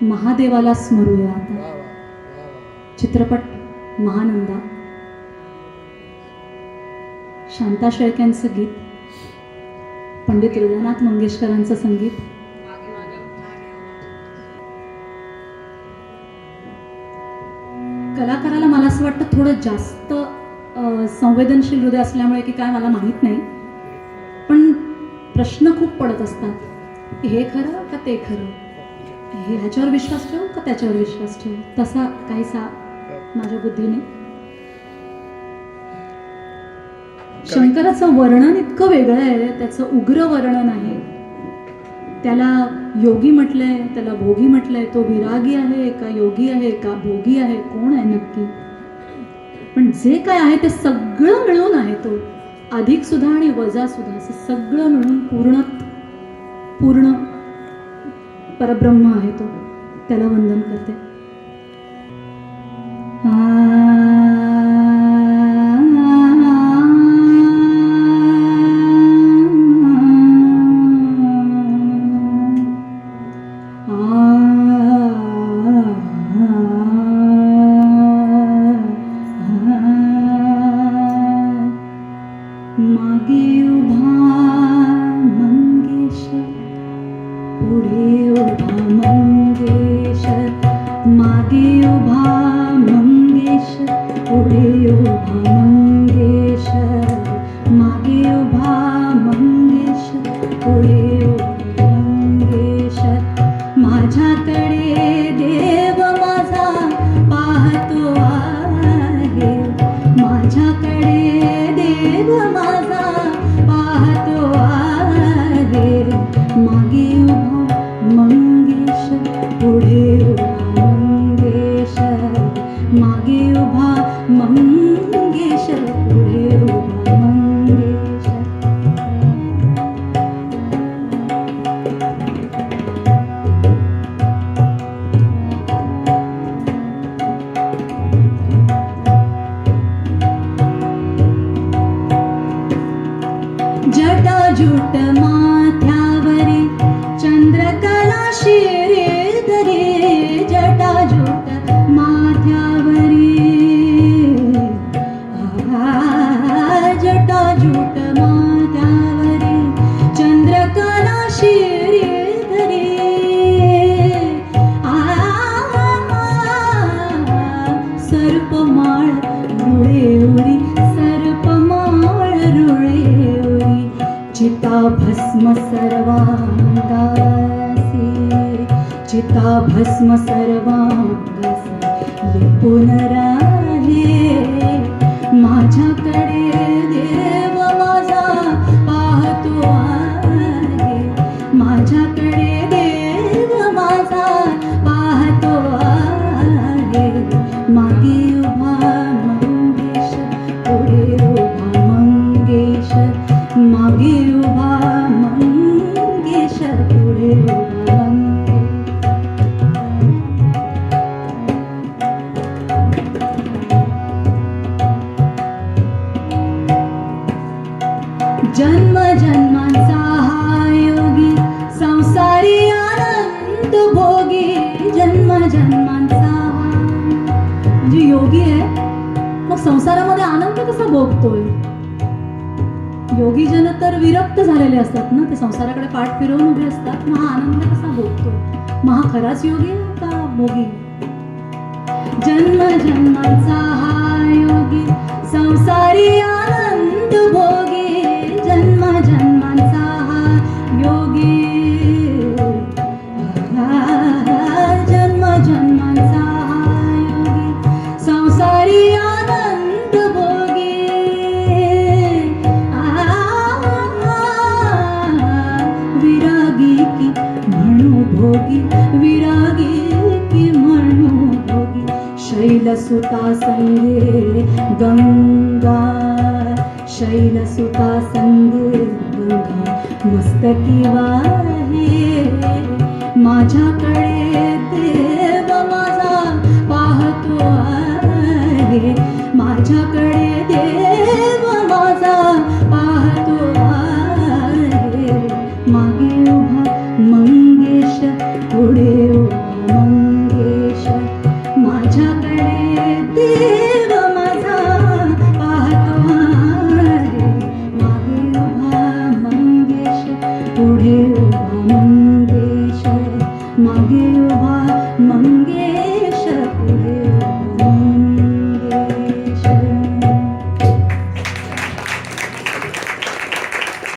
महादेवाला स्मरूया आता. चित्रपट महानंदा, शांता शेळक्यांचं गीत, पंडित हृदयनाथ मंगेशकरांचं संगीत. कलाकाराला मला असं वाटतं थोडं जास्त संवेदनशील हृदय असल्यामुळे की काय मला माहीत नाही, पण प्रश्न खूप पडत असतात. हे खरं का ते खरं, हे ह्याच्यावर विश्वास ठेवू का त्याच्यावर विश्वास ठेवू, तसा काहीसा माझ्या बुद्धीने. शंकराचं वर्णन इतकं वेगळं आहे, त्याचं उग्र वर्णन आहे. त्याला योगी म्हटलंय, त्याला भोगी म्हटलंय. तो विरागी आहे का योगी आहे का भोगी आहे, कोण आहे नक्की. पण जे काय आहे ते सगळं मिळून आहे. तो अधिक सुद्धा आणि वजा सुद्धा, असं सगळं मिळून पूर्ण परब्रह्म आहे तो. त्याला वंदन करते. मागे उभा मंगेश, पुढे उभा मंगेश. मागे उभा मंगेश, पुढे उभा मंगेश. मागे उभा मंगेश, पुढे उभा मंगेश. माझ्याकडे देव माझा पाहतो आहे, माझ्याकडे देव माझा पाहतो आहे. मागे उभा मंगेश, पुढे उभा मंगेश. मागे उभा मंगेश, पुढे उभा मंगेश. जटाजूट माथ्यावरी चंद्रकला शिरधरी, जटाजूट माथ्यावरी. जटाजूट माथ्यावरी चंद्रकला शिरधरी. सर्पमाळ रुळेउरी, सर्पमाळ रुळेउरी. चिता भस्म सर्वांगासी, चिता भस्म सर्वांगासी लिपून राहिले. माझ्याकडे देव माझा पाहतो आहे, माझ्याकडे देव माझा पाहतो आहे. मागे उभा मंगेश, पुढे उभा मंगेश. मागे उभा मंगेश, पुढे उभा मंगेश. जन्म जन्मांचा हा योगी, संसारी आनंद भोगी. जन्म जन्मांचा हा म्हणजे योगी आहे, मग संसारामध्ये आनंद कसा भोगतोय. योगी जन तर विरक्त झालेले असतात ना, ते संसाराकडे पाठ फिरवून उभे असतात. मग हा आनंद कसा भोगतो, मग हा खराच योगी का भोगी. जन्म जन्मांचा हा योगी, संसारी आनंद भोगी. जन्म जन्मांचा हा योगी, जन्म जन्मांचा हा योगी, संसारी आनंद भोगी. विरागी की म्हणू भोगी, विरागी की म्हणू भोगी. शैलसुता संगे गंगा, शैलसुता संगे गंगा मस्तकी वाहे. माझ्याकडे देव माझा पाहतो आहे, माझ्याकडे देव माझा पाहतो आहे. मागे उभा मंगेश, पुढे उभा आहे ओ भानू